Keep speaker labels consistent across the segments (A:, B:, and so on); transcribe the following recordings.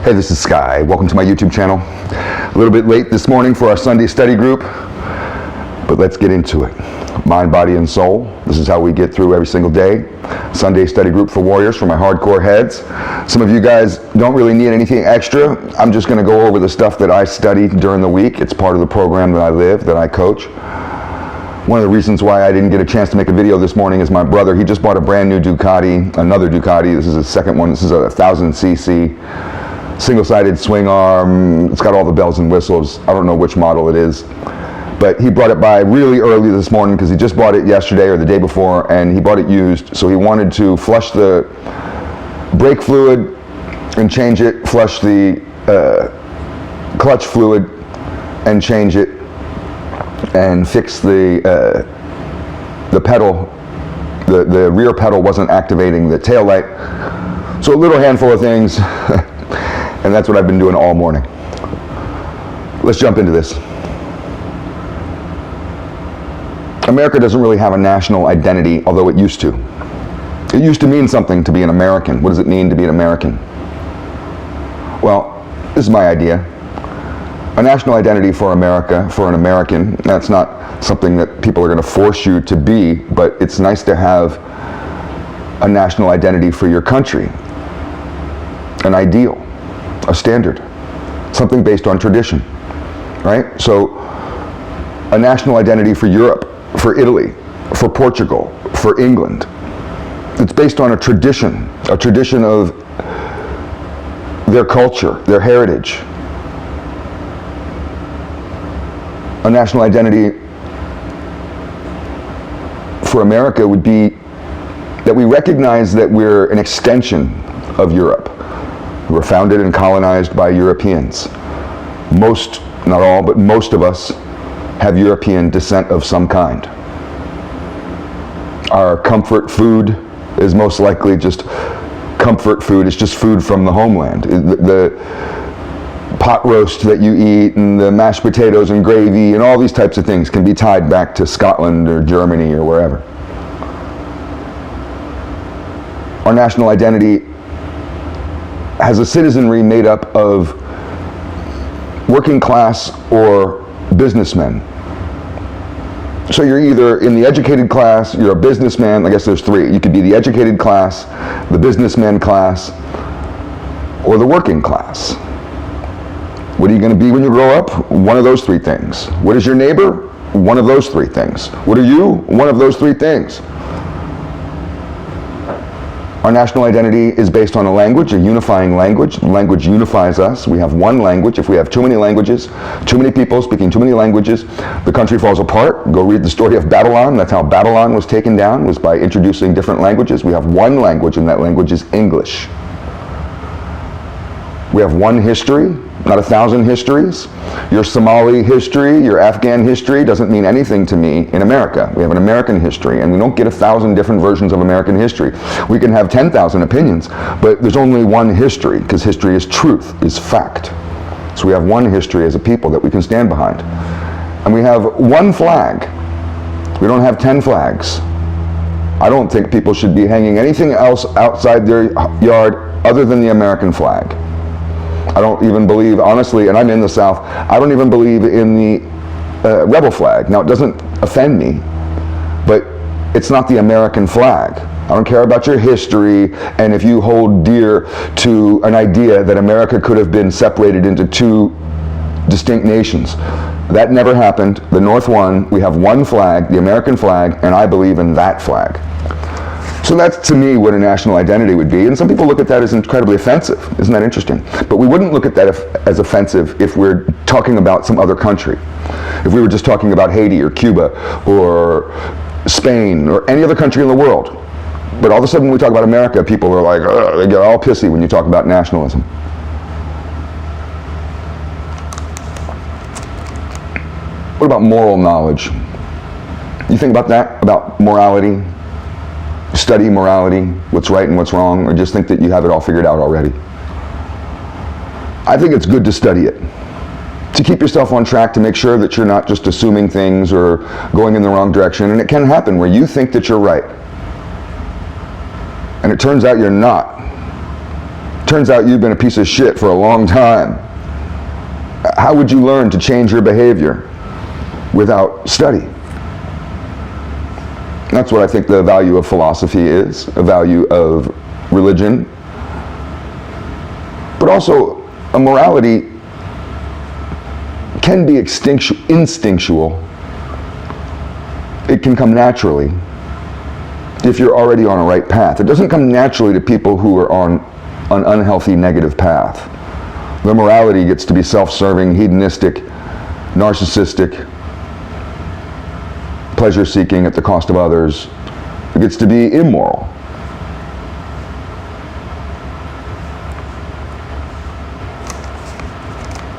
A: Hey, this is Sky. Welcome to my YouTube channel. A little bit late this morning for our Sunday study group, but let's get into it. Mind, body, and soul. This is how we get through every single day. Sunday study group for warriors, for my hardcore heads. Some of you guys don't really need anything extra. I'm just going to go over the stuff that I study during the week. It's part of the program that I live, that I coach. One of the reasons why I didn't get a chance to make a video this morning is my brother. He just bought a brand new Ducati, another Ducati. This is his second one. This is a 1000cc. Single-sided swing arm. It's got all the bells and whistles. I don't know which model it is, but he brought it by really early this morning because he just bought it yesterday or the day before, and he bought it used. So he wanted to flush the brake fluid and change it, flush the clutch fluid and change it, and fix the pedal. The rear pedal wasn't activating the tail light. So a little handful of things. And that's what I've been doing all morning. Let's jump into this. America doesn't really have a national identity, although it used to. It used to mean something to be an American. What does it mean to be an American? Well, this is my idea. A national identity for America, for an American, that's not something that people are going to force you to be, but it's nice to have a national identity for your country, an ideal. A standard, something based on tradition, right? So a national identity for Europe, for Italy, for Portugal, for England. It's based on a tradition of their culture, their heritage. A national identity for America would be that we recognize that we're an extension of Europe. We were founded and colonized by Europeans. Most, not all, but most of us have European descent of some kind. Our comfort food is most likely just comfort food. It's just food from the homeland. The pot roast that you eat and the mashed potatoes and gravy and all these types of things can be tied back to Scotland or Germany or wherever. Our national identity has a citizenry made up of working class or businessmen. So you're either in the educated class, you're a businessman. I guess there's three. You could be the educated class, the businessman class, or the working class. What are you going to be when you grow up? One of those three things. What is your neighbor? One of those three things. What are you? One of those three things. Our national identity is based on a language, a unifying language. Language unifies us. We have one language. If we have too many languages, too many people speaking too many languages, the country falls apart. Go read the story of Babylon. That's how Babylon was taken down, was by introducing different languages. We have one language, and that language is English. We have one history, not 1,000 histories. Your Somali history, your Afghan history doesn't mean anything to me in America. We have an American history, and we don't get 1,000 different versions of American history. We can have 10,000 opinions, but there's only one history, because history is truth, is fact. So we have one history as a people that we can stand behind. And we have one flag. We don't have 10 flags. I don't think people should be hanging anything else outside their yard other than the American flag. I don't even believe, honestly, and I'm in the South, I don't even believe in the rebel flag. Now, it doesn't offend me, but it's not the American flag. I don't care about your history, and if you hold dear to an idea that America could have been separated into two distinct nations. That never happened. The North won. We have one flag, the American flag, and I believe in that flag. So that's, to me, what a national identity would be. And some people look at that as incredibly offensive. Isn't that interesting? But we wouldn't look at that as offensive if we're talking about some other country. If we were just talking about Haiti or Cuba or Spain or any other country in the world. But all of a sudden when we talk about America, people are like, ugh, they get all pissy when you talk about nationalism. What about moral knowledge? You think about that? About morality? Study morality, what's right and what's wrong, or just think that you have it all figured out already? I think it's good to study it, to keep yourself on track, to make sure that you're not just assuming things or going in the wrong direction. And it can happen where you think that you're right, and it turns out you're not. Turns out you've been a piece of shit for a long time. How would you learn to change your behavior without study? That's what I think the value of philosophy is, a value of religion, but also a morality can be instinctual. It can come naturally if you're already on a right path. It doesn't come naturally to people who are on an unhealthy, negative path. Their morality gets to be self-serving, hedonistic, narcissistic, pleasure-seeking at the cost of others. It gets to be immoral.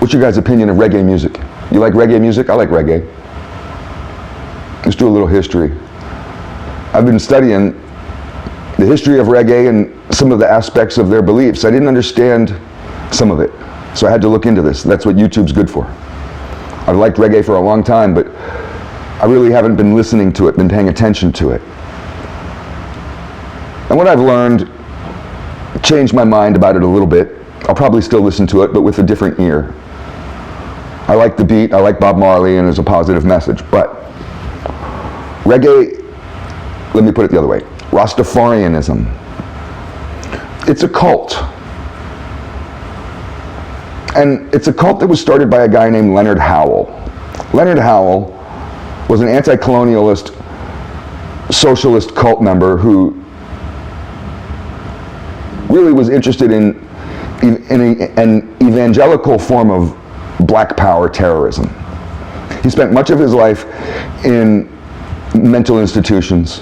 A: What's your guys' opinion of reggae music? You like reggae music? I like reggae. Let's do a little history. I've been studying the history of reggae and some of the aspects of their beliefs. I didn't understand some of it, so I had to look into this. That's what YouTube's good for. I've liked reggae for a long time, but I really haven't been listening to it, been paying attention to it. And what I've learned changed my mind about it a little bit. I'll probably still listen to it, but with a different ear. I like the beat, I like Bob Marley, and there's a positive message, but reggae, let me put it the other way, Rastafarianism, it's a cult. And it's a cult that was started by a guy named Leonard Howell. Leonard Howell was an anti-colonialist, socialist cult member who really was interested in an evangelical form of black power terrorism. He spent much of his life in mental institutions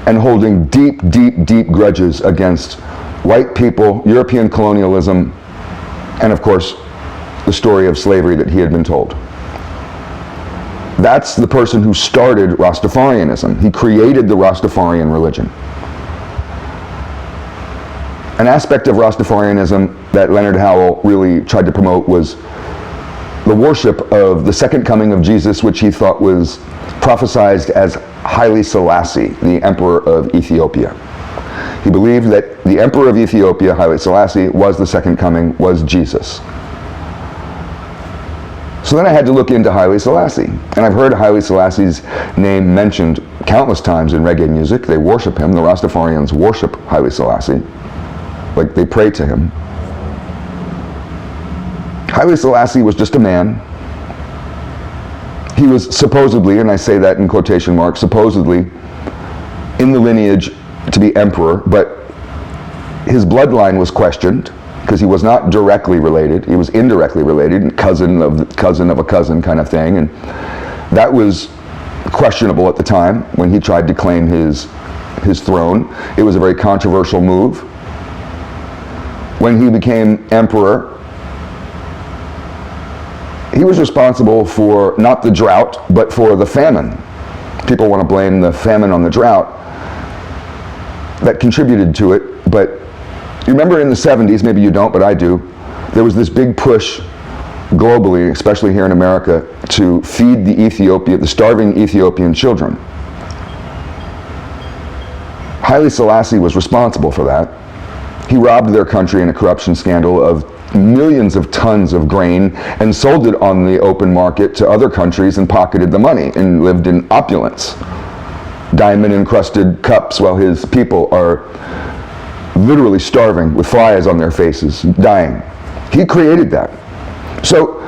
A: and holding deep, deep, deep grudges against white people, European colonialism, and of course, the story of slavery that he had been told. That's the person who started Rastafarianism. He created the Rastafarian religion. An aspect of Rastafarianism that Leonard Howell really tried to promote was the worship of the second coming of Jesus, which he thought was prophesied as Haile Selassie, the Emperor of Ethiopia. He believed that the Emperor of Ethiopia, Haile Selassie, was the second coming, was Jesus. So then I had to look into Haile Selassie, and I've heard Haile Selassie's name mentioned countless times in reggae music. They worship him. The Rastafarians worship Haile Selassie, like they pray to him. Haile Selassie was just a man. He was supposedly, and I say that in quotation marks, supposedly in the lineage to be emperor, but his bloodline was questioned because he was not directly related. He was indirectly related, cousin of a cousin kind of thing, and that was questionable at the time when he tried to claim his throne. It was a very controversial move. When he became emperor, he was responsible for not the drought, but for the famine. People want to blame the famine on the drought. That contributed to it, but you remember in the 70s, maybe you don't, but I do, there was this big push globally, especially here in America, to feed the starving Ethiopian children. Haile Selassie was responsible for that. He robbed their country in a corruption scandal of millions of tons of grain and sold it on the open market to other countries and pocketed the money and lived in opulence. Diamond-encrusted cups while his people are literally starving with flies on their faces, dying. He created that. So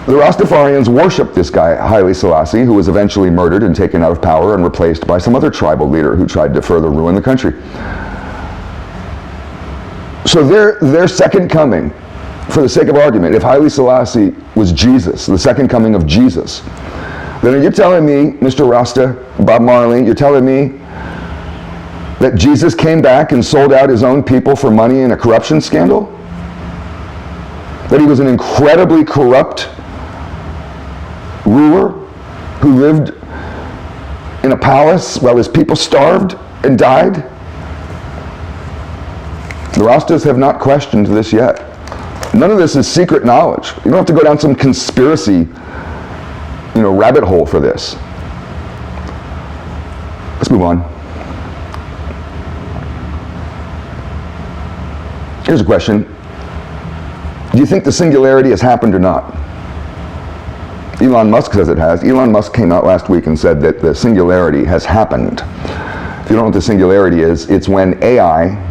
A: the Rastafarians worshiped this guy, Haile Selassie, who was eventually murdered and taken out of power and replaced by some other tribal leader who tried to further ruin the country. So their second coming, for the sake of argument, if Haile Selassie was Jesus, the second coming of Jesus, then are you telling me, Mr. Rasta, Bob Marley, you're telling me that Jesus came back and sold out his own people for money in a corruption scandal? That he was an incredibly corrupt ruler who lived in a palace while his people starved and died? The Rastas have not questioned this yet. None of this is secret knowledge. You don't have to go down some conspiracy, rabbit hole for this. Let's move on. Here's a question. Do you think the singularity has happened or not? Elon Musk says it has. Elon Musk came out last week and said that the singularity has happened. If you don't know what the singularity is, it's when AI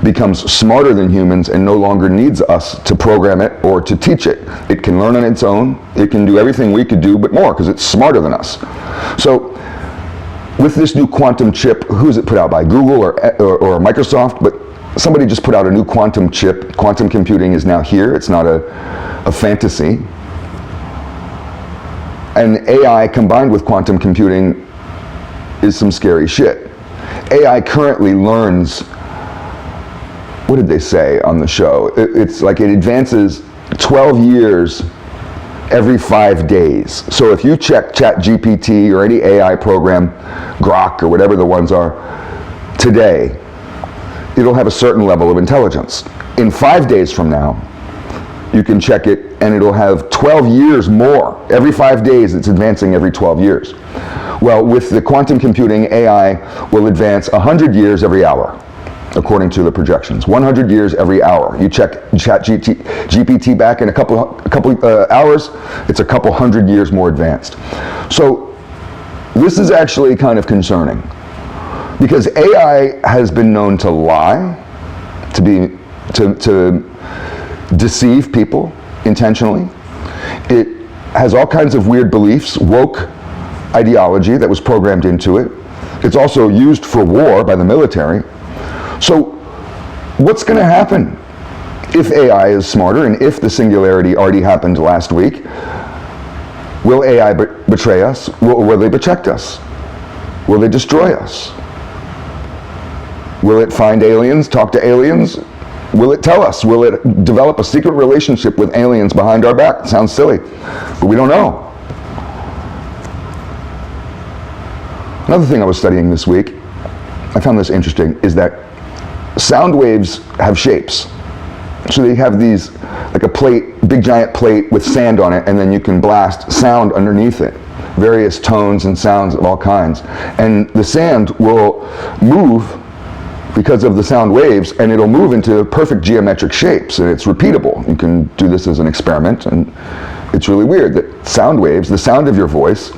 A: becomes smarter than humans and no longer needs us to program it or to teach it. It can learn on its own. It can do everything we could do, but more, because it's smarter than us. So with this new quantum chip, who is it put out by? Google or Microsoft? But somebody just put out a new quantum chip. Quantum computing is now here. It's not a fantasy. And AI combined with quantum computing is some scary shit. AI currently learns, what did they say on the show? It's like it advances 12 years every 5 days. So if you check ChatGPT or any AI program, Grok or whatever the ones are, today, it'll have a certain level of intelligence. In 5 days from now, you can check it and it'll have 12 years more. Every 5 days, it's advancing every 12 years. Well, with the quantum computing, AI will advance 100 years every hour, according to the projections. 100 years every hour. You check ChatGPT back in a couple hours, it's a couple hundred years more advanced. So this is actually kind of concerning, because AI has been known to lie, to deceive people intentionally. It has all kinds of weird beliefs, woke ideology that was programmed into it. It's also used for war by the military. So what's going to happen if AI is smarter and if the singularity already happened last week? Will AI betray us? Will they protect us? Will they destroy us? Will it find aliens, talk to aliens? Will it tell us? Will it develop a secret relationship with aliens behind our back? It sounds silly, but we don't know. Another thing I was studying this week, I found this interesting, is that sound waves have shapes. So they have these, like a plate, big giant plate with sand on it, and then you can blast sound underneath it. Various tones and sounds of all kinds. And the sand will move because of the sound waves, and it'll move into perfect geometric shapes, and it's repeatable. You can do this as an experiment, and it's really weird that sound waves, the sound of your voice,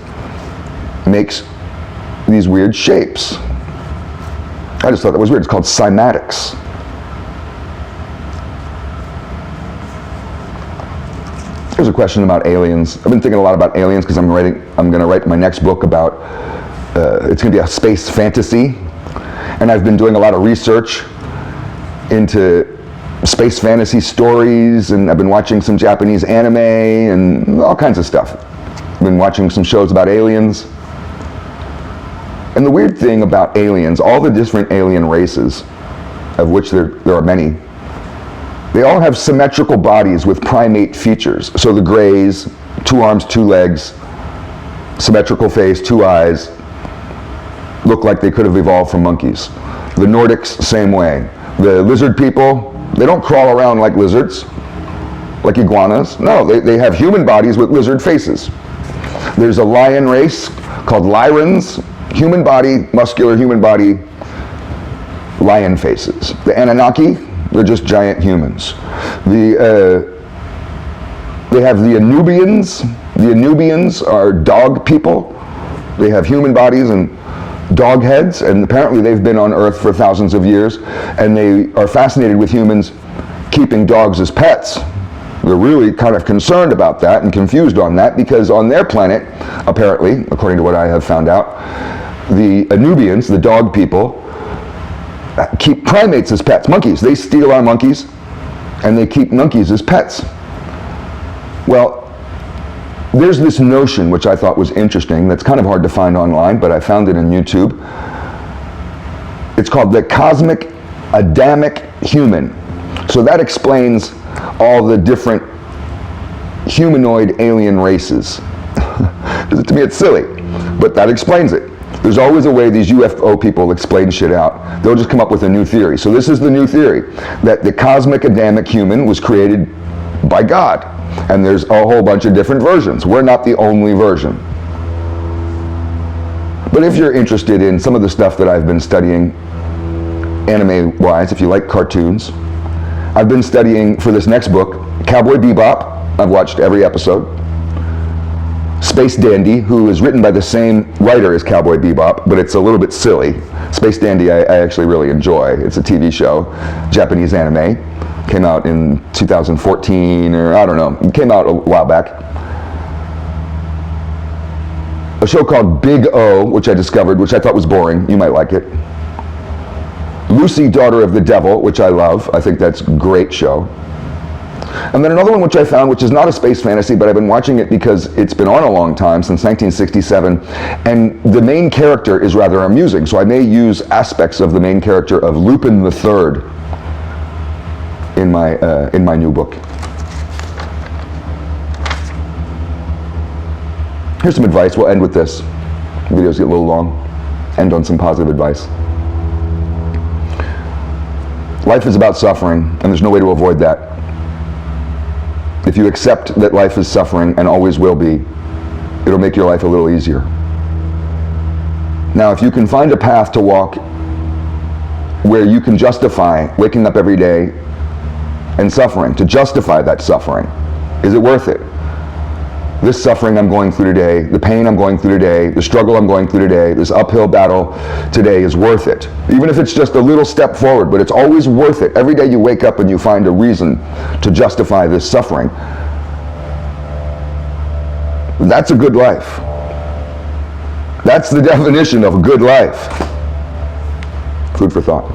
A: makes these weird shapes. I just thought that was weird. It's called cymatics. Here's a question about aliens. I've been thinking a lot about aliens because I'm going to write my next book about, it's going to be a space fantasy. And I've been doing a lot of research into space fantasy stories, and I've been watching some Japanese anime and all kinds of stuff. I've been watching some shows about aliens. And the weird thing about aliens, all the different alien races, of which there are many, they all have symmetrical bodies with primate features. So the Greys, 2 arms, 2 legs, symmetrical face, 2 eyes, look like they could have evolved from monkeys. The Nordics, same way. The lizard people, they don't crawl around like lizards, like iguanas. No, they have human bodies with lizard faces. There's a lion race called Lyrans, human body, muscular human body, lion faces. The Anunnaki, they're just giant humans. They have the Anubians. The Anubians are dog people. They have human bodies and dog heads, and apparently they've been on Earth for thousands of years, and they are fascinated with humans keeping dogs as pets. They're really kind of concerned about that and confused on that, because on their planet, apparently, according to what I have found out, the Anubians, the dog people, keep primates as pets, monkeys. They steal our monkeys, and they keep monkeys as pets. Well, there's this notion, which I thought was interesting, that's kind of hard to find online, but I found it in YouTube. It's called the cosmic Adamic human. So that explains all the different humanoid alien races. To me, it's silly, but that explains it. There's always a way these UFO people explain shit out. They'll just come up with a new theory. So this is the new theory, that the cosmic Adamic human was created by God. And there's a whole bunch of different versions. We're not the only version. But if you're interested in some of the stuff that I've been studying anime-wise, if you like cartoons, I've been studying for this next book, Cowboy Bebop. I've watched every episode. Space Dandy, who is written by the same writer as Cowboy Bebop, but it's a little bit silly. Space Dandy I actually really enjoy. It's a TV show, Japanese anime. Came out in 2014, or I don't know. It came out a while back. A show called Big O, which I discovered, which I thought was boring. You might like it. Lucy, Daughter of the Devil, which I love. I think that's a great show. And then another one which I found, which is not a space fantasy, but I've been watching it because it's been on a long time, since 1967, and the main character is rather amusing, so I may use aspects of the main character of Lupin the Third in my new book. Here's some advice. We'll end with this. Videos get a little long. End on some positive advice. Life is about suffering, and there's no way to avoid that. If you accept that life is suffering and always will be, it'll make your life a little easier. Now, if you can find a path to walk where you can justify waking up every day and suffering, to justify that suffering, is it worth it? This suffering I'm going through today, the pain I'm going through today, the struggle I'm going through today, this uphill battle today is worth it. Even if it's just a little step forward, but it's always worth it. Every day you wake up and you find a reason to justify this suffering. That's a good life. That's the definition of a good life. Food for thought.